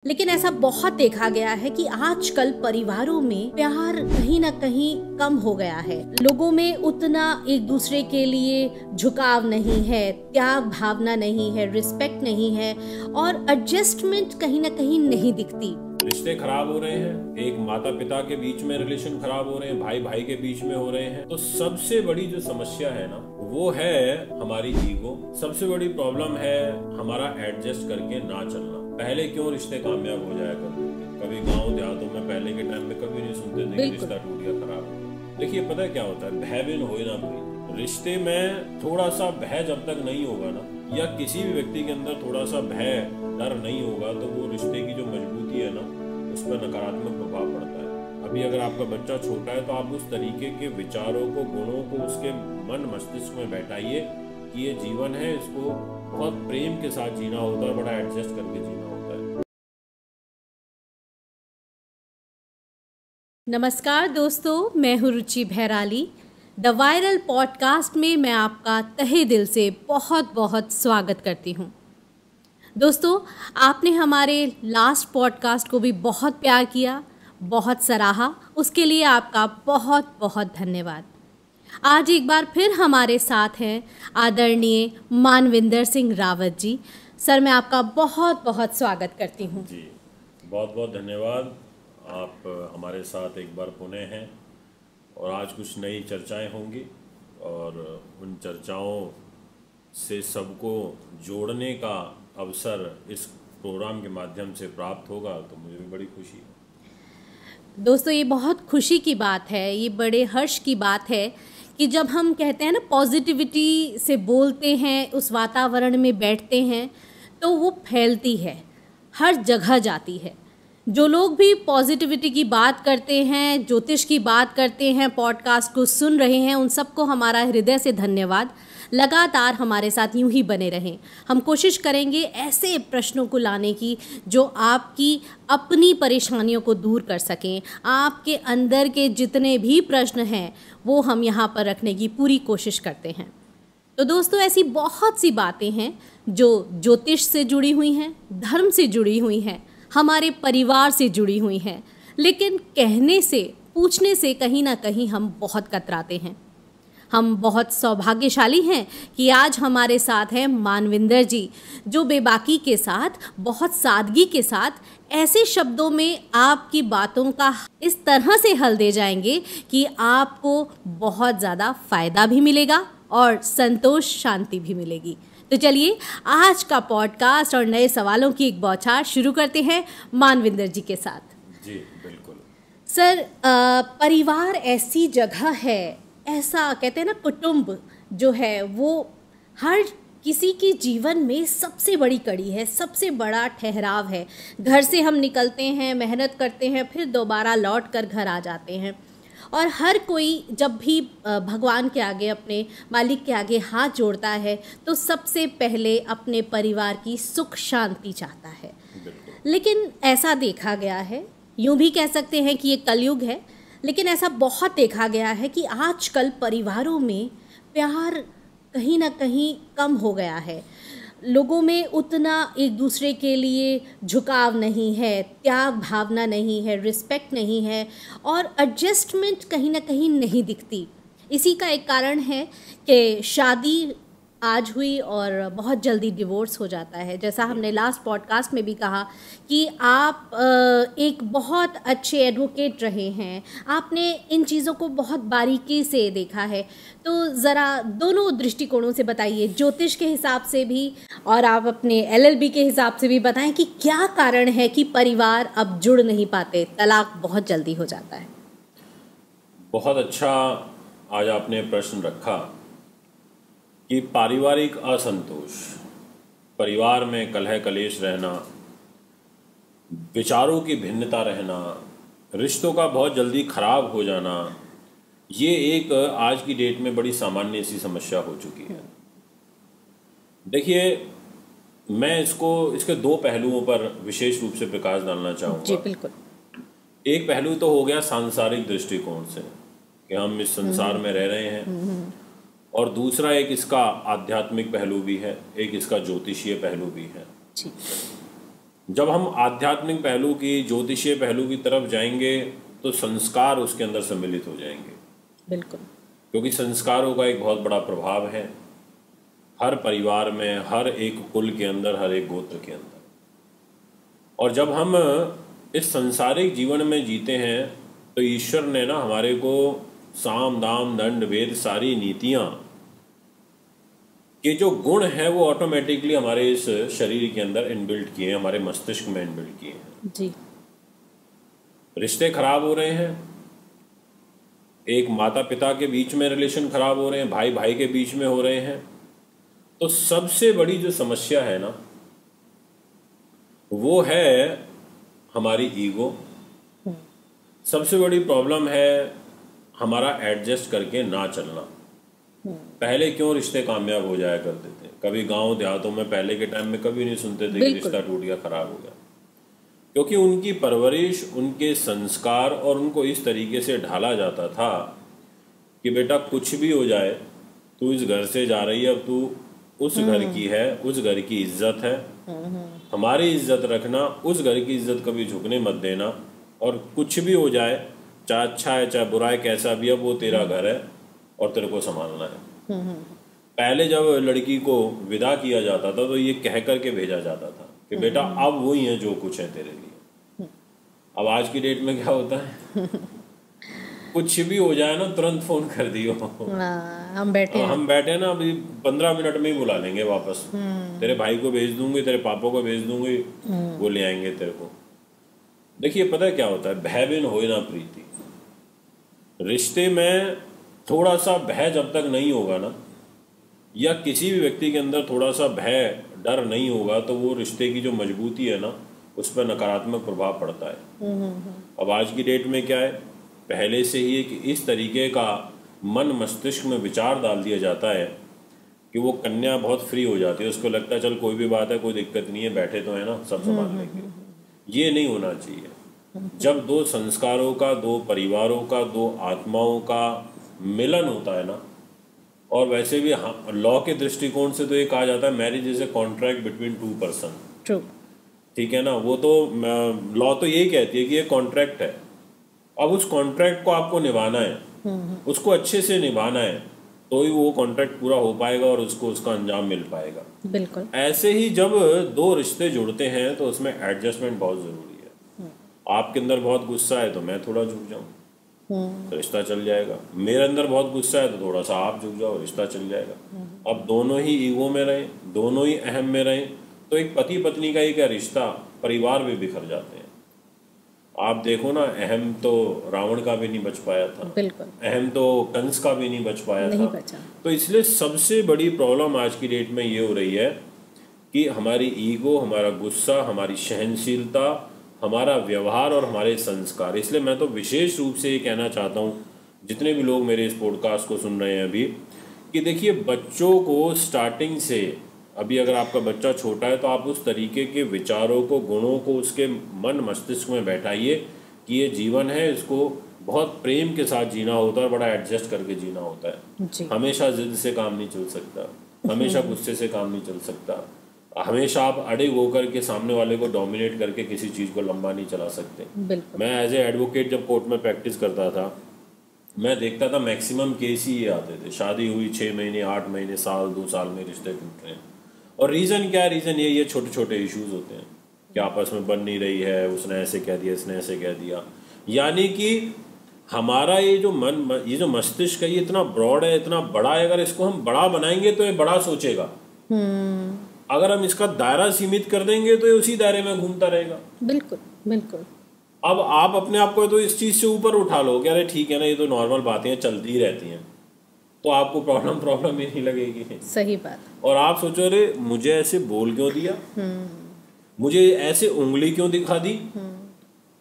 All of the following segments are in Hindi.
लेकिन ऐसा बहुत देखा गया है कि आजकल परिवारों में प्यार कहीं ना कहीं कम हो गया है। लोगों में उतना एक दूसरे के लिए झुकाव नहीं है, त्याग भावना नहीं है, रिस्पेक्ट नहीं है और एडजस्टमेंट कहीं ना कहीं नहीं दिखती। रिश्ते खराब हो रहे हैं, एक माता पिता के बीच में रिलेशन खराब हो रहे हैं, भाई भाई के बीच में हो रहे हैं। तो सबसे बड़ी जो समस्या है ना वो है हमारी ईगो। सबसे बड़ी प्रॉब्लम है हमारा एडजस्ट करके ना चलना। पहले क्यों रिश्ते कामयाब हो जाया करते थे? कभी गांव देहातों में पहले के टाइम में कभी नहीं सुनते थे कि रिश्ता टूट गया, खराब। देखिए पता है क्या होता है, भय बिन होए ना भई। रिश्ते में थोड़ा सा भय जब तक नहीं होगा ना, या किसी भी व्यक्ति के अंदर थोड़ा सा भय डर नहीं होगा, तो वो रिश्ते की जो मजबूती है ना उस पर नकारात्मक प्रभाव पड़ता है। अभी अगर आपका बच्चा छोटा है तो आप उस तरीके के विचारों को, गुणों को उसके मन मस्तिष्क में बैठाइए कि ये जीवन है, इसको बहुत प्रेम के साथ जीना होता है, बड़ा एडजस्ट करके जीना होता है। नमस्कार दोस्तों, मैं हूँ रुचि भैराली। द वायरल पॉडकास्ट में मैं आपका तहे दिल से बहुत बहुत स्वागत करती हूँ। दोस्तों, आपने हमारे लास्ट पॉडकास्ट को भी बहुत प्यार किया, बहुत सराहा, उसके लिए आपका बहुत बहुत धन्यवाद। आज एक बार फिर हमारे साथ हैं आदरणीय मानविंदर सिंह रावत जी। सर, मैं आपका बहुत बहुत स्वागत करती हूँ। जी, बहुत बहुत धन्यवाद। आप हमारे साथ एक बार पुनः हैं और आज कुछ नई चर्चाएं होंगी और उन चर्चाओं से सबको जोड़ने का अवसर इस प्रोग्राम के माध्यम से प्राप्त होगा, तो मुझे भी बड़ी खुशी है। दोस्तों, ये बहुत खुशी की बात है, ये बड़े हर्ष की बात है कि जब हम कहते हैं ना पॉजिटिविटी से बोलते हैं, उस वातावरण में बैठते हैं तो वो फैलती है, हर जगह जाती है। जो लोग भी पॉजिटिविटी की बात करते हैं, ज्योतिष की बात करते हैं, पॉडकास्ट को सुन रहे हैं, उन सबको हमारा हृदय से धन्यवाद। लगातार हमारे साथ यूं ही बने रहें। हम कोशिश करेंगे ऐसे प्रश्नों को लाने की जो आपकी अपनी परेशानियों को दूर कर सकें। आपके अंदर के जितने भी प्रश्न हैं वो हम यहाँ पर रखने की पूरी कोशिश करते हैं। तो दोस्तों, ऐसी बहुत सी बातें हैं जो ज्योतिष से जुड़ी हुई हैं, धर्म से जुड़ी हुई हैं, हमारे परिवार से जुड़ी हुई हैं, लेकिन कहने से, पूछने से कहीं ना कहीं हम बहुत कतराते हैं। हम बहुत सौभाग्यशाली हैं कि आज हमारे साथ हैं मानविंदर जी, जो बेबाकी के साथ, बहुत सादगी के साथ, ऐसे शब्दों में आपकी बातों का इस तरह से हल दे जाएंगे कि आपको बहुत ज़्यादा फ़ायदा भी मिलेगा और संतोष, शांति भी मिलेगी। तो चलिए आज का पॉडकास्ट और नए सवालों की एक बौछार शुरू करते हैं मानविंदर जी के साथ। जी बिल्कुल। सर, परिवार ऐसी जगह है, ऐसा कहते हैं ना, कुटुंब जो है वो हर किसी के जीवन में सबसे बड़ी कड़ी है, सबसे बड़ा ठहराव है। घर से हम निकलते हैं, मेहनत करते हैं, फिर दोबारा लौट कर घर आ जाते हैं और हर कोई जब भी भगवान के आगे, अपने मालिक के आगे हाथ जोड़ता है तो सबसे पहले अपने परिवार की सुख शांति चाहता है। लेकिन ऐसा देखा गया है, यूँ भी कह सकते हैं कि ये कलयुग है, लेकिन ऐसा बहुत देखा गया है कि आजकल परिवारों में प्यार कहीं ना कहीं कम हो गया है। लोगों में उतना एक दूसरे के लिए झुकाव नहीं है, त्याग भावना नहीं है, रिस्पेक्ट नहीं है और एडजस्टमेंट कहीं ना कहीं नहीं दिखती। इसी का एक कारण है कि शादी आज हुई और बहुत जल्दी डिवोर्स हो जाता है। जैसा हमने लास्ट पॉडकास्ट में भी कहा कि आप एक बहुत अच्छे एडवोकेट रहे हैं, आपने इन चीज़ों को बहुत बारीकी से देखा है। तो ज़रा दोनों दृष्टिकोणों से बताइए, ज्योतिष के हिसाब से भी और आप अपने LLB के हिसाब से भी बताएं कि क्या कारण है कि परिवार अब जुड़ नहीं पाते, तलाक बहुत जल्दी हो जाता है। बहुत अच्छा आज आपने प्रश्न रखा कि पारिवारिक असंतोष, परिवार में कलह कलेश रहना, विचारों की भिन्नता रहना, रिश्तों का बहुत जल्दी खराब हो जाना, ये एक आज की डेट में बड़ी सामान्य सी समस्या हो चुकी है। देखिए, मैं इसके दो पहलुओं पर विशेष रूप से प्रकाश डालना चाहूँगा। जी बिल्कुल। एक पहलू तो हो गया सांसारिक दृष्टिकोण से कि हम इस संसार में रह रहे हैं, और दूसरा एक इसका आध्यात्मिक पहलू भी है, एक इसका ज्योतिषीय पहलू भी है। जब हम आध्यात्मिक पहलू की, ज्योतिषीय पहलू की तरफ जाएंगे तो संस्कार उसके अंदर सम्मिलित हो जाएंगे। बिल्कुल। क्योंकि संस्कारों का एक बहुत बड़ा प्रभाव है हर परिवार में, हर एक कुल के अंदर, हर एक गोत्र के अंदर। और जब हम इस संसारिक जीवन में जीते हैं तो ईश्वर ने ना हमारे को साम दाम दंड भेद सारी नीतियां के जो गुण है वो ऑटोमेटिकली हमारे इस शरीर के अंदर इनबिल्ट किए हैं, हमारे मस्तिष्क में इनबिल्ट किए हैं। जी। रिश्ते खराब हो रहे हैं, एक माता पिता के बीच में रिलेशन खराब हो रहे हैं, भाई भाई के बीच में हो रहे हैं, तो सबसे बड़ी जो समस्या है ना वो है हमारी ईगो। सबसे बड़ी प्रॉब्लम है हमारा एडजस्ट करके ना चलना। पहले क्यों रिश्ते कामयाब हो जाया करते थे, कभी गांव देहातों में पहले के टाइम में कभी नहीं सुनते थे कि रिश्ता टूट गया, खराब हो गया। क्योंकि उनकी परवरिश, उनके संस्कार और उनको इस तरीके से ढाला जाता था कि बेटा कुछ भी हो जाए, तू इस घर से जा रही है, अब तू उस घर की है, उस घर की इज्जत है, हमारी इज्जत रखना, उस घर की इज्जत कभी झुकने मत देना, और कुछ भी हो जाए, चाहे अच्छा है चाहे बुरा है, कैसा भी है, वो तेरा घर है और तेरे को संभालना है। पहले जब लड़की को विदा किया जाता था तो ये कह करके भेजा जाता था कि बेटा अब वही है जो कुछ है तेरे लिए। अब आज की डेट में क्या होता है कुछ भी हो जाए ना तुरंत फोन कर दियो, हम बैठे ना, अभी 15 मिनट में ही बुला लेंगे वापस, तेरे भाई को भेज दूंगी, तेरे पापा को भेज दूंगी, वो ले आएंगे तेरे को। देखिए पता है क्या होता है, भय बिन होए ना प्रीति। रिश्ते में थोड़ा सा भय जब तक नहीं होगा ना, या किसी भी व्यक्ति के अंदर थोड़ा सा भय डर नहीं होगा, तो वो रिश्ते की जो मजबूती है ना उस पर नकारात्मक प्रभाव पड़ता है। अब आज की डेट में क्या है, पहले से ही एक इस तरीके का मन मस्तिष्क में विचार डाल दिया जाता है कि वो कन्या बहुत फ्री हो जाती है, उसको लगता है चल कोई भी बात है, कोई दिक्कत नहीं है, बैठे तो है ना, सब संभाल लेंगे। ये नहीं होना चाहिए। जब दो संस्कारों का, दो परिवारों का, दो आत्माओं का मिलन होता है ना, और वैसे भी लॉ के दृष्टिकोण से तो ये कहा जाता है marriage is a contract between two person. True. ठीक है ना, वो तो लॉ तो यही कहती है कि ये कॉन्ट्रैक्ट है। अब उस कॉन्ट्रैक्ट को आपको निभाना है, उसको अच्छे से निभाना है, तो ही वो कॉन्ट्रैक्ट पूरा हो पाएगा और उसको उसका अंजाम मिल पाएगा। बिल्कुल। ऐसे ही जब दो रिश्ते जुड़ते हैं तो उसमें एडजस्टमेंट बहुत जरूरी है। आपके अंदर बहुत गुस्सा है तो मैं थोड़ा झुक जाऊं तो रिश्ता चल जाएगा, मेरे अंदर बहुत गुस्सा है तो थोड़ा सा आप झुक जाओ, रिश्ता चल जाएगा। अब दोनों ही ईगो में रहें, दोनों ही अहम में रहें, तो एक पति पत्नी का ही क्या रिश्ता, परिवार भी बिखर जाते हैं। आप देखो ना, अहम तो रावण का भी नहीं बच पाया था, बिल्कुल, अहम तो कंस का भी नहीं बच पाया नहीं था। बचा। तो इसलिए सबसे बड़ी प्रॉब्लम आज की डेट में ये हो रही है कि हमारी ईगो, हमारा गुस्सा, हमारी सहनशीलता, हमारा व्यवहार और हमारे संस्कार। इसलिए मैं तो विशेष रूप से ये कहना चाहता हूँ जितने भी लोग मेरे इस पॉडकास्ट को सुन रहे हैं अभी, कि देखिए बच्चों को स्टार्टिंग से, अभी अगर आपका बच्चा छोटा है तो आप उस तरीके के विचारों को, गुणों को उसके मन मस्तिष्क में बैठाइए कि ये जीवन है, इसको बहुत प्रेम के साथ जीना होता है, बड़ा एडजस्ट करके जीना होता है। हमेशा जिद से काम नहीं चल सकता, हमेशा गुस्से से काम नहीं चल सकता, हमेशा आप अड़िग होकर के सामने वाले को डोमिनेट करके किसी चीज़ को लंबा नहीं चला सकते। मैं एज ए एडवोकेट जब कोर्ट में प्रैक्टिस करता था, मैं देखता था मैक्सिमम केस ही ये आते थे, शादी हुई 6 महीने, 8 महीने, साल, 2 साल में रिश्ते टूट रहे हैं। और रीज़न क्या है? रीज़न ये छोटे छोटे इश्यूज होते हैं कि आपस में बन नहीं रही है, उसने ऐसे कह दिया, इसने ऐसे कह दिया। यानी कि हमारा ये जो मन, ये जो मस्तिष्क है, ये इतना ब्रॉड है, इतना बड़ा है, अगर इसको हम बड़ा बनाएंगे तो ये बड़ा सोचेगा। अगर हम इसका दायरा सीमित कर देंगे तो ये उसी दायरे में घूमता रहेगा। बिल्कुल बिल्कुल। अब आप अपने आप को तो इस चीज़ से ऊपर उठा लो कि अरे ठीक है ना, ये तो नॉर्मल बातें चलती ही रहती हैं, तो आपको प्रॉब्लम ही नहीं लगेगी। सही बात। और आप सोचो अरे मुझे ऐसे बोल क्यों दिया, मुझे ऐसे उंगली क्यों दिखा दी,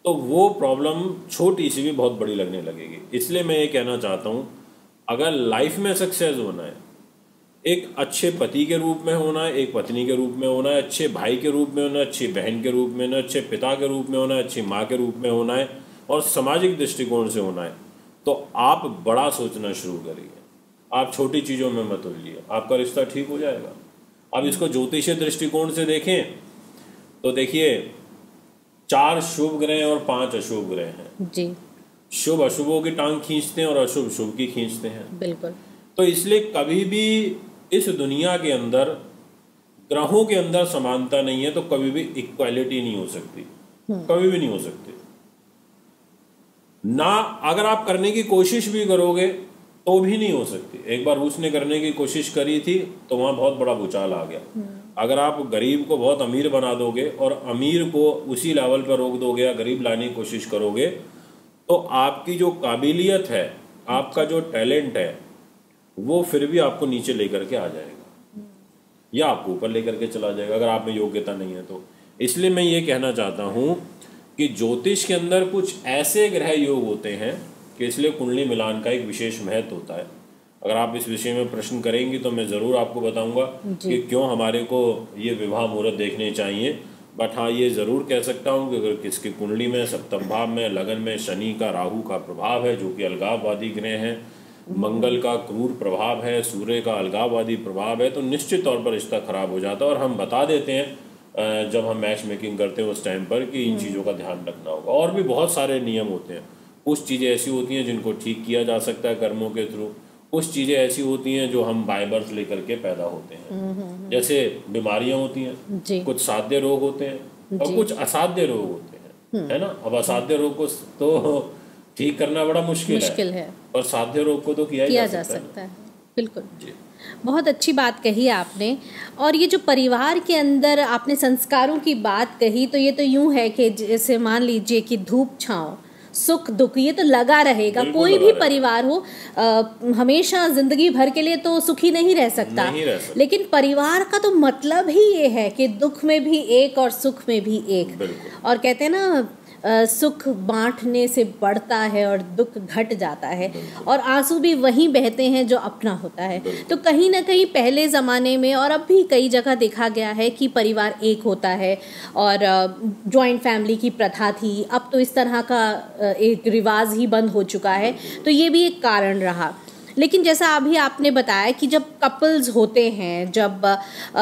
तो वो प्रॉब्लम छोटी सी भी बहुत बड़ी लगने लगेगी। इसलिए मैं ये कहना चाहता हूँ, अगर लाइफ में सक्सेस होना है, एक अच्छे पति के रूप में होना है, एक पत्नी के रूप में होना है, अच्छे भाई के रूप में होना है, अच्छी बहन के रूप में होना है, अच्छे पिता के रूप में होना है, अच्छी माँ के रूप में होना है, और सामाजिक दृष्टिकोण से होना है, तो आप बड़ा सोचना शुरू करिए। आप छोटी चीज़ों में मत उलझिए, आपका रिश्ता ठीक हो जाएगा। अब इसको ज्योतिषीय दृष्टिकोण से देखें तो देखिए, 4 शुभ ग्रह और 5 अशुभ ग्रह हैं जी। शुभ अशुभों की टांग खींचते हैं और अशुभ शुभ की खींचते हैं। बिल्कुल। तो इसलिए कभी भी इस दुनिया के अंदर ग्रहों के अंदर समानता नहीं है, तो कभी भी इक्वालिटी नहीं हो सकती, कभी भी नहीं हो सकती ना। अगर आप करने की कोशिश भी करोगे तो भी नहीं हो सकती। एक बार उसने करने की कोशिश करी थी तो वहां बहुत बड़ा भूचाल आ गया। अगर आप गरीब को बहुत अमीर बना दोगे और अमीर को उसी लेवल पर रोक दोगे या गरीब लाने की कोशिश करोगे, तो आपकी जो काबिलियत है, आपका जो टैलेंट है, वो फिर भी आपको नीचे लेकर के आ जाएगा या आपको ऊपर लेकर के चला जाएगा, अगर आप में योग्यता नहीं है तो। इसलिए मैं ये कहना चाहता हूं कि ज्योतिष के अंदर कुछ ऐसे ग्रह योग होते हैं कि इसलिए कुंडली मिलान का एक विशेष महत्व होता है। अगर आप इस विषय में प्रश्न करेंगी तो मैं ज़रूर आपको बताऊंगा कि क्यों हमारे को ये विवाह मुहूर्त देखने चाहिए। बट हाँ, ये ज़रूर कह सकता हूँ कि अगर किसकी कुंडली में सप्तम भाव में लगन में शनि का राहु का प्रभाव है, जो कि अलगाववादी ग्रह हैं, मंगल का क्रूर प्रभाव है, सूर्य का अलगाववादी प्रभाव है, तो निश्चित तौर पर रिश्ता खराब हो जाता है। और हम बता देते हैं जब हम मैच मेकिंग करते हैं उस टाइम पर कि इन चीज़ों का ध्यान रखना होगा। और भी बहुत सारे नियम होते हैं। कुछ चीज़ें ऐसी होती हैं जिनको ठीक किया जा सकता है कर्मों के थ्रू, कुछ चीज़ें ऐसी होती हैं जो हम बाय बर्थ लेकर के पैदा होते हैं। जैसे बीमारियां होती हैं, कुछ साध्य रोग होते हैं और कुछ असाध्य रोग होते हैं, है ना। अब असाध्य रोग को तो ठीक करना बड़ा मुश्किल है और साध्य रोग को तो किया जा सकता है। बिल्कुल जी। बहुत अच्छी बात कही आपने। और ये जो परिवार के अंदर आपने संस्कारों की बात कही, तो ये तो यूं है कि जैसे मान लीजिए कि धूप छांव, सुख दुख, ये तो लगा रहेगा। कोई भी परिवार हो हमेशा जिंदगी भर के लिए तो सुखी नहीं रह सकता, लेकिन परिवार का तो मतलब ही ये है कि दुख में भी एक और सुख में भी एक। और कहते हैं ना, सुख बांटने से बढ़ता है और दुख घट जाता है, और आंसू भी वहीं बहते हैं जो अपना होता है। तो कहीं ना कहीं पहले ज़माने में और अब भी कई जगह देखा गया है कि परिवार एक होता है और जॉइंट फैमिली की प्रथा थी। अब तो इस तरह का एक रिवाज ही बंद हो चुका है, तो ये भी एक कारण रहा। लेकिन जैसा अभी आपने बताया कि जब कपल्स होते हैं, जब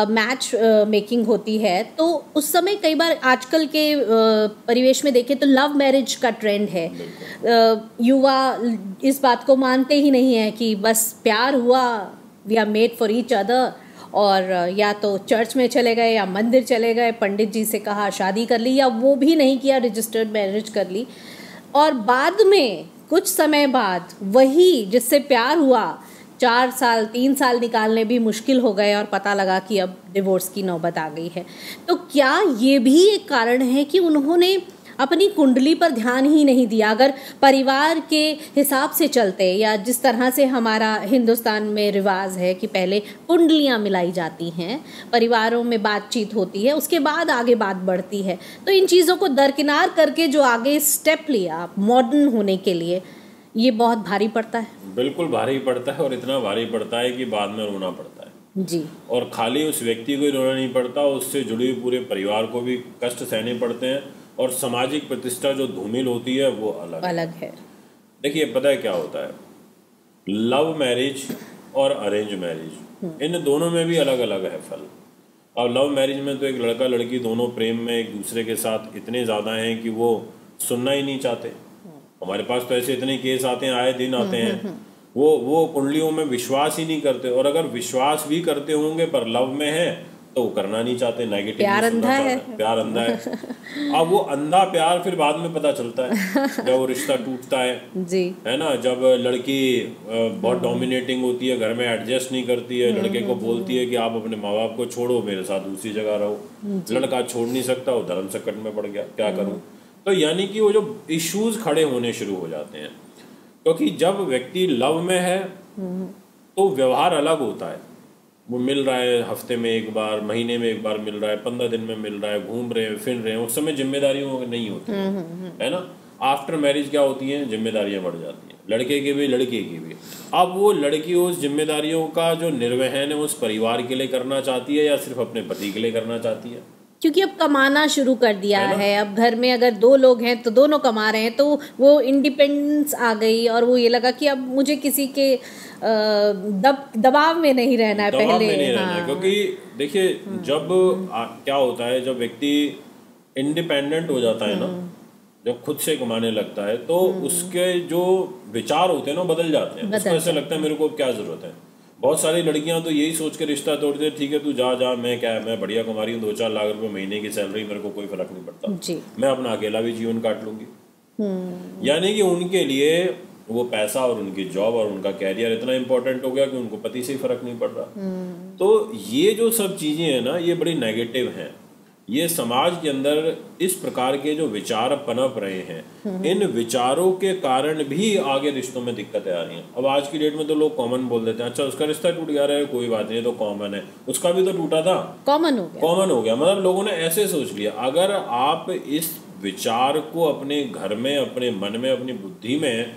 मैच मेकिंग होती है, तो उस समय कई बार आजकल के परिवेश में देखें तो लव मैरिज का ट्रेंड है। युवा इस बात को मानते ही नहीं है कि बस प्यार हुआ, we are made for each other, और या तो चर्च में चले गए या मंदिर चले गए, पंडित जी से कहा शादी कर ली, या वो भी नहीं किया, रजिस्टर्ड मैरिज कर ली, और बाद में कुछ समय बाद वही जिससे प्यार हुआ 4 साल 3 साल निकालने भी मुश्किल हो गए और पता लगा कि अब डिवोर्स की नौबत आ गई है। तो क्या ये भी एक कारण है कि उन्होंने अपनी कुंडली पर ध्यान ही नहीं दिया? अगर परिवार के हिसाब से चलते, या जिस तरह से हमारा हिंदुस्तान में रिवाज है कि पहले कुंडलियां मिलाई जाती हैं, परिवारों में बातचीत होती है, उसके बाद आगे बात बढ़ती है, तो इन चीज़ों को दरकिनार करके जो आगे स्टेप लिया मॉडर्न होने के लिए, ये बहुत भारी पड़ता है। बिल्कुल भारी पड़ता है, और इतना भारी पड़ता है कि बाद में रोना पड़ता है जी। और खाली उस व्यक्ति को ही रोना नहीं पड़ता, उससे जुड़े हुए पूरे परिवार को भी कष्ट सहने पड़ते हैं, और सामाजिक प्रतिष्ठा जो धूमिल होती है वो अलग है। देखिए, पता है क्या होता है, लव मैरिज और अरेंज मैरिज, इन दोनों में भी अलग अलग है फल। अब लव मैरिज में तो एक लड़का लड़की दोनों प्रेम में एक दूसरे के साथ इतने ज़्यादा हैं कि वो सुनना ही नहीं चाहते। हमारे पास तो ऐसे इतने केस आते हैं, आए दिन आते हैं। वो कुंडलियों में विश्वास ही नहीं करते, और अगर विश्वास भी करते होंगे पर लव में है तो वो करना नहीं चाहते, नेगेटिव प्यार अंधा है। प्यार अंधा है। अब वो अंधा प्यार फिर बाद में पता चलता है जब वो रिश्ता टूटता है जी, है ना। जब लड़की बहुत डोमिनेटिंग होती है, घर में एडजस्ट नहीं करती है, लड़के को बोलती है कि आप अपने माँ बाप को छोड़ो, मेरे साथ दूसरी जगह रहो, लड़का छोड़ नहीं सकता, वो धर्म संकट में पड़ गया, क्या करूं। तो यानी कि वो जो इश्यूज खड़े होने शुरू हो जाते हैं, क्योंकि जब व्यक्ति लव में है तो व्यवहार अलग होता है। वो मिल रहा है हफ्ते में एक बार, महीने में एक बार मिल रहा है, 15 दिन में मिल रहा है, घूम रहे हैं, फिर रहे हैं, उस समय जिम्मेदारियों नहीं होती है ना। आफ्टर मैरिज क्या होती हैं, जिम्मेदारियां बढ़ जाती हैं, लड़के की भी लड़की की भी। अब वो लड़की उस जिम्मेदारियों का जो निर्वहन है उस परिवार के लिए करना चाहती है या सिर्फ अपने पति के लिए करना चाहती है, क्योंकि अब कमाना शुरू कर दिया है। अब घर में अगर 2 लोग हैं तो दोनों कमा रहे हैं, तो वो इंडिपेंडेंस आ गई, और वो ये लगा कि अब मुझे किसी के दबाव में नहीं रहना है, पहले में नहीं रहना है। क्योंकि देखिए, जब क्या होता है, जब व्यक्ति इंडिपेंडेंट हो जाता है ना, जब खुद से कमाने लगता है, तो उसके जो विचार होते हैं ना बदल जाते हैं। उसको ऐसा लगता है मेरे को क्या जरूरत है। बहुत सारी लड़कियां तो यही सोच के रिश्ता तोड़ते हैं, ठीक है तू जा जा, मैं बढ़िया कमा रही हूँ, 2-4 लाख रुपए महीने की सैलरी, मेरे को कोई फर्क नहीं पड़ता, मैं अपना अकेला भी जीवन काट लूंगी। यानी कि उनके लिए वो पैसा और उनकी जॉब और उनका कैरियर इतना इंपॉर्टेंट हो गया कि उनको पति से ही फर्क नहीं पड़ रहा। तो ये जो सब चीजें हैं ना, ये बड़ी नेगेटिव हैं। ये समाज के अंदर इस प्रकार के जो विचार पनप रहे हैं, इन विचारों के कारण भी आगे रिश्तों में दिक्कतें आ रही हैं। अब आज की डेट में तो लोग कॉमन बोल देते हैं, अच्छा उसका रिश्ता टूट गया है, कोई बात नहीं, तो कॉमन है, उसका भी तो टूटा था, कॉमन हो गया। मतलब लोगों ने ऐसे सोच लिया। अगर आप इस विचार को अपने घर में, अपने मन में, अपनी बुद्धि में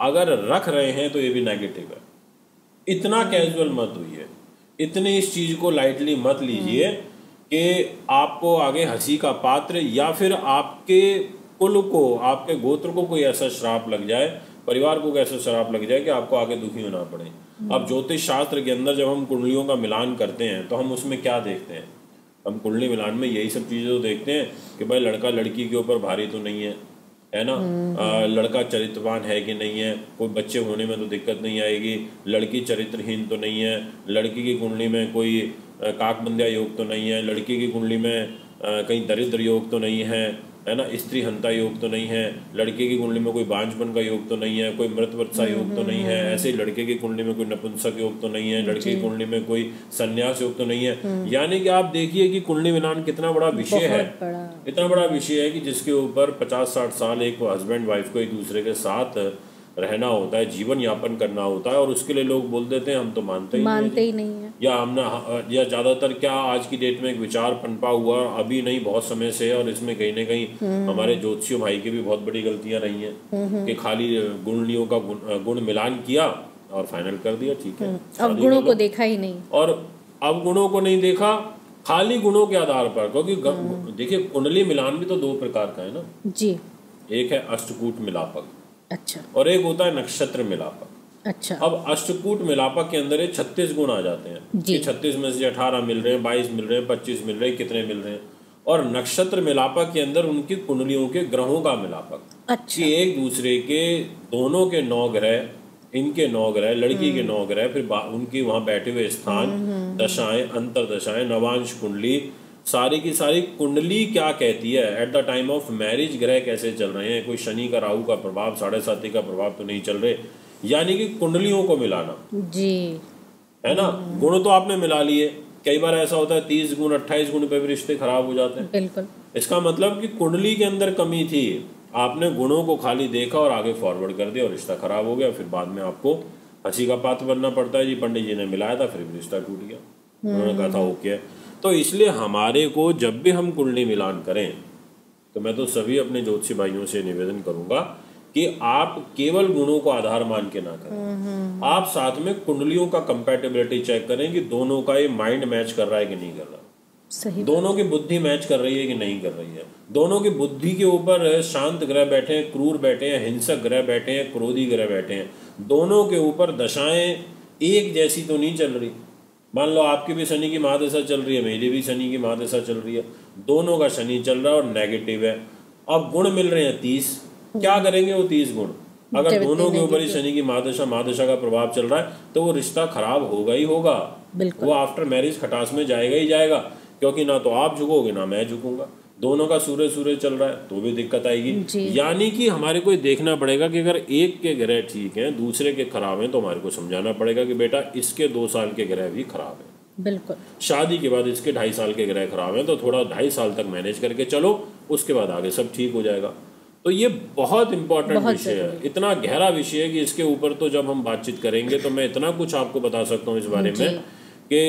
अगर रख रहे हैं तो ये भी नेगेटिव है। इतना कैजुअल मत होइए, इतनी इस चीज को लाइटली मत लीजिए कि आपको आगे हंसी का पात्र या फिर आपके कुल को, आपके गोत्र को कोई ऐसा श्राप लग जाए, परिवार को ऐसा श्राप लग जाए कि आपको आगे दुखी होना पड़े। अब ज्योतिष शास्त्र के अंदर जब हम कुंडलियों का मिलान करते हैं तो हम उसमें क्या देखते हैं? हम कुंडली मिलान में यही सब चीजें तो देखते हैं कि भाई लड़का लड़की के ऊपर भारी तो नहीं है ना, लड़का चरित्रवान है कि नहीं है, कोई बच्चे होने में तो दिक्कत नहीं आएगी, लड़की चरित्रहीन तो नहीं है, लड़की की कुंडली में कोई काकबंदिया योग तो नहीं है, लड़की की कुंडली में कहीं दरिद्र योग तो नहीं है ना, स्त्री हंता योग तो नहीं है, लड़के की कुंडली में कोई बांझपन का योग तो नहीं है, कोई मृतवत्सा योग तो नहीं है, ऐसे ही लड़के की कुंडली में कोई नपुंसक योग तो नहीं है, लड़के की कुंडली में कोई संन्यास योग तो नहीं है। यानी कि आप देखिए कि कुंडली मिलान कितना बड़ा विषय है, इतना बड़ा विषय है कि जिसके ऊपर 50-60 साल एक हस्बैंड वाइफ को एक दूसरे के साथ रहना होता है, जीवन यापन करना होता है, और उसके लिए लोग बोल देते हैं हम तो मानते ही नहीं है। या ज्यादातर क्या आज की डेट में एक विचार पनपा हुआ, अभी नहीं बहुत समय से, और इसमें कहीं ना कहीं हमारे ज्योतिषियों भाई की भी बहुत बड़ी गलतियां रही हैं कि खाली कुंडलियों का गुण मिलान किया और फाइनल कर दिया, ठीक है, अब गुणों को देखा ही नहीं, और अब गुणों को नहीं देखा, खाली गुणों के आधार पर। क्योंकि देखिए कुंडली मिलान भी तो 2 प्रकार का है ना जी, एक है अष्टकूट मिलापक, अच्छा, और एक होता है नक्षत्र मिलापक। अच्छा। अब अष्टकूट मिलापक के अंदर 36 गुण आ जाते हैं कि 36 में से 18 मिल रहे हैं, 22 मिल रहे हैं, 25 मिल रहे हैं, कितने मिल रहे हैं। और नक्षत्र मिलापक के अंदर उनकी कुंडलियों के ग्रहों का मिलापक, अच्छा, कि एक दूसरे के दोनों के 9 ग्रह, इनके 9 ग्रह, लड़की के 9 ग्रह, फिर उनकी वहां बैठे हुए स्थान, दशाएं, अंतर दशाएं, नवांश कुंडली, सारी की सारी कुंडली क्या कहती है, at the time of marriage ग्रह कैसे चल रहे हैं, कोई शनि का राहु का प्रभाव, 7.5 का प्रभाव तो नहीं चल रहे। यानी कि कुंडलियों को मिलाना जी, है ना। गुण तो आपने मिला लिए, कई बार ऐसा होता है 30 गुण 28 गुण पे भी रिश्ते खराब हो जाते हैं। बिल्कुल। इसका मतलब कि कुंडली के अंदर कमी थी, आपने गुणों को खाली देखा और आगे फॉरवर्ड कर दिया और रिश्ता खराब हो गया। फिर बाद में आपको हंसी का पात्र बनना पड़ता है, जी पंडित जी ने मिलाया था, फिर भी रिश्ता टूट गया, उन्होंने कहा था ओके। तो इसलिए हमारे को जब भी हम कुंडली मिलान करें तो मैं तो सभी अपने ज्योतिषी भाइयों से निवेदन करूंगा कि आप केवल गुणों को आधार मान के ना करें, आप साथ में कुंडलियों का कंपैटिबिलिटी चेक करें कि दोनों का ये माइंड मैच कर रहा है कि नहीं कर रहा, सही, दोनों की बुद्धि मैच कर रही है कि नहीं कर रही है, दोनों की बुद्धि के ऊपर शांत ग्रह बैठे हैं, क्रूर बैठे हैं, हिंसक ग्रह बैठे हैं, क्रोधी ग्रह बैठे हैं, दोनों के ऊपर दशाएं एक जैसी तो नहीं चल रही। मान लो आपकी भी शनि की महादशा चल रही है, मेरी भी शनि की महादशा चल रही है, दोनों का शनि चल रहा है और नेगेटिव है। अब गुण मिल रहे हैं 30, क्या करेंगे वो 30 गुण? अगर दोनों के ऊपर ही शनि की महादशा का प्रभाव चल रहा है तो वो रिश्ता खराब होगा ही होगा, वो आफ्टर मैरिज खटास में जाएगा ही जाएगा, क्योंकि ना तो आप झुकोगे ना मैं झुकूंगा, दोनों का सूर्य चल रहा है तो भी दिक्कत आएगी। यानी कि हमारे को देखना पड़ेगा कि अगर एक के ग्रह ठीक हैं दूसरे के खराब हैं तो हमारे को समझाना पड़ेगा कि बेटा इसके 2 साल के ग्रह भी खराब है, बिल्कुल, शादी के बाद इसके 2.5 साल के ग्रह खराब हैं तो थोड़ा 2.5 साल तक मैनेज करके चलो, उसके बाद आगे सब ठीक हो जाएगा। तो ये बहुत इंपॉर्टेंट विषय है, इतना गहरा विषय है कि इसके ऊपर तो जब हम बातचीत करेंगे तो मैं इतना कुछ आपको बता सकता हूँ इस बारे में कि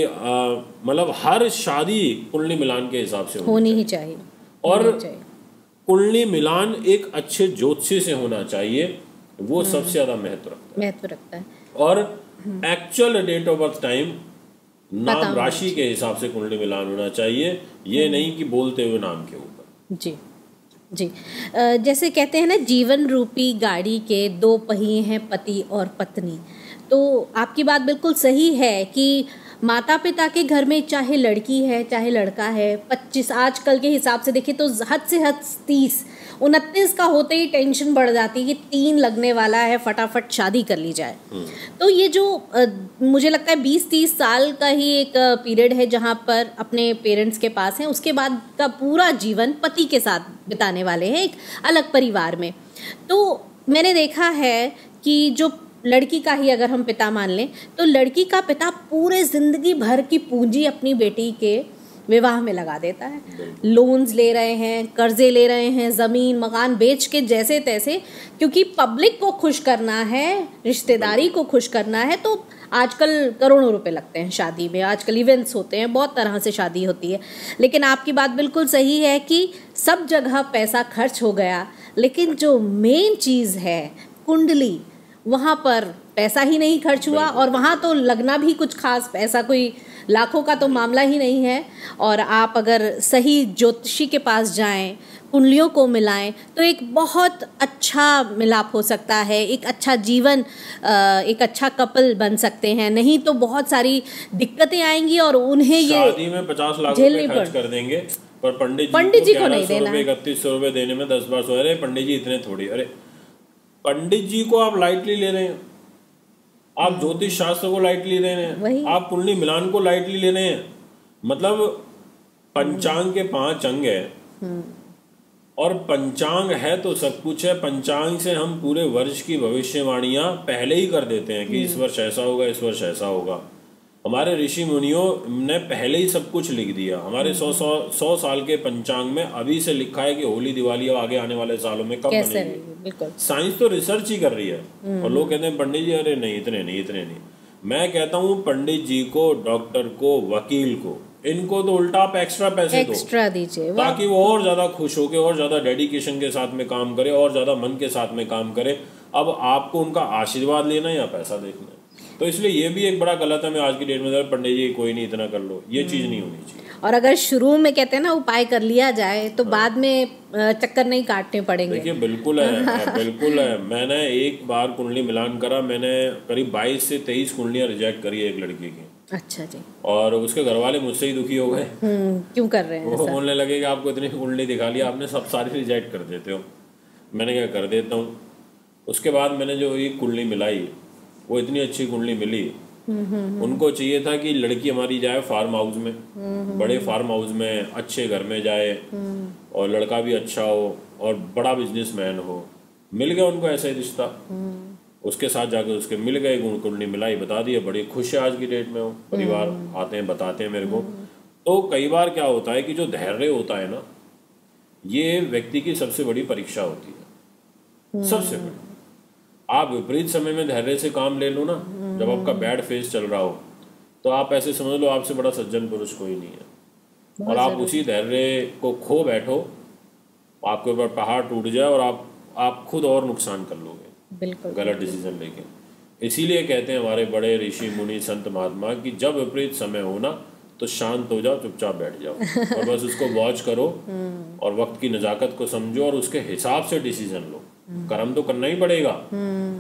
मतलब हर शादी कुंडली मिलान के हिसाब से होनी ही चाहिए, और कुंडली मिलान एक अच्छे ज्योतिषी से होना चाहिए, वो सबसे ज्यादा महत्व रखता है। और actual date of birth time, नाम राशि के हिसाब से कुंडली मिलान होना चाहिए, ये नहीं कि बोलते हुए नाम के ऊपर। जी जी, जैसे कहते हैं ना जीवन रूपी गाड़ी के 2 पहिए हैं, पति और पत्नी। तो आपकी बात बिल्कुल सही है कि माता पिता के घर में चाहे लड़की है चाहे लड़का है, 25 आजकल के हिसाब से देखें तो हद से हद 30-29 का होते ही टेंशन बढ़ जाती है कि 3 लगने वाला है, फटाफट शादी कर ली जाए। तो ये जो मुझे लगता है 20-30 साल का ही एक पीरियड है जहाँ पर अपने पेरेंट्स के पास हैं, उसके बाद का पूरा जीवन पति के साथ बिताने वाले हैं एक अलग परिवार में। तो मैंने देखा है कि जो लड़की का ही अगर हम पिता मान लें तो लड़की का पिता पूरे ज़िंदगी भर की पूंजी अपनी बेटी के विवाह में लगा देता है। लोन्स ले रहे हैं, कर्जे ले रहे हैं, ज़मीन मकान बेच के जैसे तैसे, क्योंकि पब्लिक को खुश करना है, रिश्तेदारी को खुश करना है। तो आजकल करोड़ों रुपए लगते हैं शादी में, आजकल इवेंट्स होते हैं, बहुत तरह से शादी होती है। लेकिन आपकी बात बिल्कुल सही है कि सब जगह पैसा खर्च हो गया, लेकिन जो मेन चीज़ है कुंडली, वहाँ पर पैसा ही नहीं खर्च हुआ। और वहाँ तो लगना भी कुछ खास पैसा कोई लाखों का तो मामला ही नहीं है। और आप अगर सही ज्योतिषी के पास जाएं, कुंडलियों को मिलाएं, तो एक बहुत अच्छा मिलाप हो सकता है, एक अच्छा जीवन, एक अच्छा कपल बन सकते हैं। नहीं तो बहुत सारी दिक्कतें आएंगी और उन्हें ये शादी में 50 लाख रुपए खर्च कर देंगे, पर पंडित जी को नहीं देना, 3100 रुपए देने में 10 बार अरे पंडित जी इतने थोड़ी, अरे पंडित जी को आप लाइटली ले रहे हैं, आप ज्योतिष शास्त्र को लाइटली ले रहे हैं, आप कुंडली मिलान को लाइटली ले रहे हैं। मतलब पंचांग के 5 अंग है और पंचांग है तो सब कुछ है। पंचांग से हम पूरे वर्ष की भविष्यवाणियां पहले ही कर देते हैं कि इस वर्ष ऐसा होगा, इस वर्ष ऐसा होगा। हमारे ऋषि मुनियों ने पहले ही सब कुछ लिख दिया। हमारे 100 साल के पंचांग में अभी से लिखा है कि होली दिवाली अब आगे आने वाले सालों में कब बनेगी। साइंस तो रिसर्च ही कर रही है और लोग कहते हैं पंडित जी अरे नहीं इतने नहीं। मैं कहता हूँ पंडित जी को, डॉक्टर को, वकील को, इनको तो उल्टा आप एक्स्ट्रा पैसे एक्स्ट्रा दीजिए ताकि वो और ज्यादा खुश होके और ज्यादा डेडिकेशन के साथ में काम करे और ज्यादा मन के साथ में काम करे। अब आपको उनका आशीर्वाद लेना या पैसा देखना, तो इसलिए ये भी एक बड़ा गलत है। मैं आज की डेट में पंडित जी कोई नहीं इतना कर लो, ये चीज नहीं होनी चाहिए। और अगर शुरू में कहते हैं ना उपाय कर लिया जाए तो बाद में चक्कर नहीं काटने पड़ेंगे। देखिए बिल्कुल है बिल्कुल है। मैंने एक बार कुंडली मिलान करा, मैंने करीब 22 से 23 कुंडलियां रिजेक्ट करी एक लड़की की। अच्छा जी। और उसके घर वाले मुझसे ही दुखी हो गए। क्यों कर रहे हैं? वो बोलने लगे कि आपको इतनी कुंडली दिखा लिया, आपने सब सारी रिजेक्ट कर देते हो। मैंने क्या कर देता हूँ। उसके बाद मैंने जो ये कुंडली मिलाई वो इतनी अच्छी कुंडली मिली। उनको चाहिए था कि लड़की हमारी जाए फार्म हाउस में, बड़े फार्म हाउस में, अच्छे घर में जाए और लड़का भी अच्छा हो और बड़ा बिजनेसमैन हो। मिल गया उनको ऐसा ही रिश्ता। उसके साथ जाकर उसके मिल गए, कुंडली मिलाई, बता दिया, बड़ी खुश है आज की डेट में। वो परिवार आते हैं बताते हैं मेरे को। तो कई बार क्या होता है कि जो धैर्य होता है ना, ये व्यक्ति की सबसे बड़ी परीक्षा होती है, सबसे बड़ी। आप विपरीत समय में धैर्य से काम ले लो ना, जब आपका बैड फेज चल रहा हो, तो आप ऐसे समझ लो आपसे बड़ा सज्जन पुरुष कोई नहीं है। और आप उसी धैर्य को खो बैठो, आपके ऊपर पहाड़ टूट जाए और आप खुद और नुकसान कर लोगे बिल्कुल गलत डिसीजन लेके। इसीलिए कहते हैं हमारे बड़े ऋषि मुनि संत महात्मा कि जब विपरीत समय हो ना तो शांत हो जाओ, चुपचाप बैठ जाओ और बस उसको वॉच करो और वक्त की नजाकत को समझो और उसके हिसाब से डिसीजन लो। कर्म तो करना ही पड़ेगा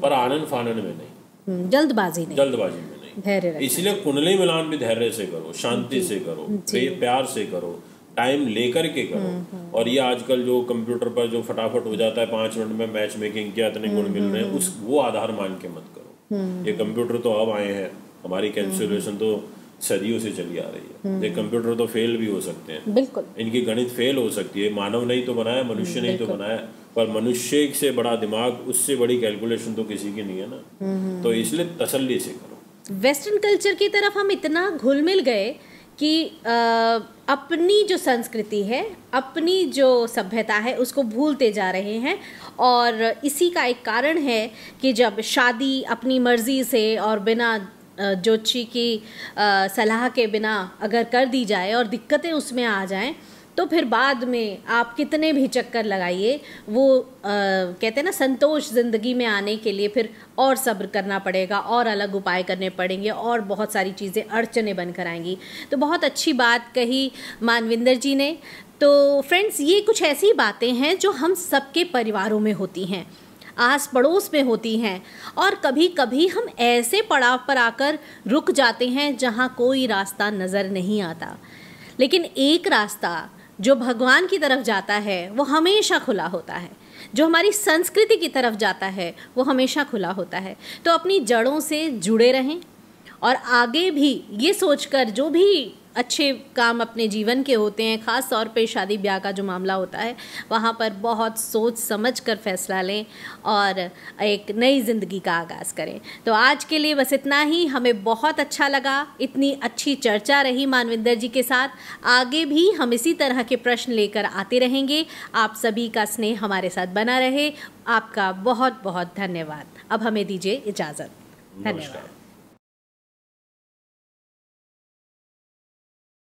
पर आनंद फानन में नहीं, जल्दबाजी में नहीं, धैर्य। इसलिए कुंडली मिलान भी धैर्य से करो, शांति से करो, प्यार से करो, टाइम लेकर के करो। और ये आजकल जो कंप्यूटर पर जो फटाफट हो जाता है 5 मिनट में मैच मेकिंग किया, इतने गुण मिल रहे हैं, वो आधार मान के मत करो। ये कंप्यूटर तो अब आए हैं, हमारी कैलकुलेशन तो सदियों से चली आ रही है। ये कंप्यूटर तो फेल भी हो सकते हैं, बिल्कुल इनकी गणित फेल हो सकती है। मानव नहीं तो बनाया, मनुष्य नहीं तो बनाया, पर मनुष्य से बड़ा दिमाग, उससे बड़ी कैलकुलेशन तो किसी की नहीं है ना। तो इसलिए तसल्ली से करो। वेस्टर्न कल्चर की तरफ हम इतना घुल मिल गए कि अपनी जो संस्कृति है, अपनी जो सभ्यता है, उसको भूलते जा रहे हैं। और इसी का एक कारण है कि जब शादी अपनी मर्जी से और बिना ज्योतिषी की सलाह के बिना अगर कर दी जाए और दिक्कतें उसमें आ जाएं, तो फिर बाद में आप कितने भी चक्कर लगाइए, वो कहते हैं ना, संतोष ज़िंदगी में आने के लिए फिर और सब्र करना पड़ेगा और अलग उपाय करने पड़ेंगे और बहुत सारी चीज़ें अड़चने बनकर आएंगी। तो बहुत अच्छी बात कही मानविंदर जी ने। तो फ्रेंड्स, ये कुछ ऐसी बातें हैं जो हम सबके परिवारों में होती हैं। आस पड़ोस में होती हैं, और कभी कभी हम ऐसे पड़ाव पर आकर रुक जाते हैं जहाँ कोई रास्ता नज़र नहीं आता। लेकिन एक रास्ता जो भगवान की तरफ जाता है वो हमेशा खुला होता है, जो हमारी संस्कृति की तरफ जाता है वो हमेशा खुला होता है। तो अपनी जड़ों से जुड़े रहें और आगे भी ये सोचकर जो भी अच्छे काम अपने जीवन के होते हैं, ख़ास तौर पे शादी ब्याह का जो मामला होता है, वहाँ पर बहुत सोच समझ कर फैसला लें और एक नई ज़िंदगी का आगाज़ करें। तो आज के लिए बस इतना ही। हमें बहुत अच्छा लगा, इतनी अच्छी चर्चा रही मानविंदर जी के साथ। आगे भी हम इसी तरह के प्रश्न लेकर आते रहेंगे। आप सभी का स्नेह हमारे साथ बना रहे। आपका बहुत बहुत धन्यवाद। अब हमें दीजिए इजाज़त। धन्यवाद।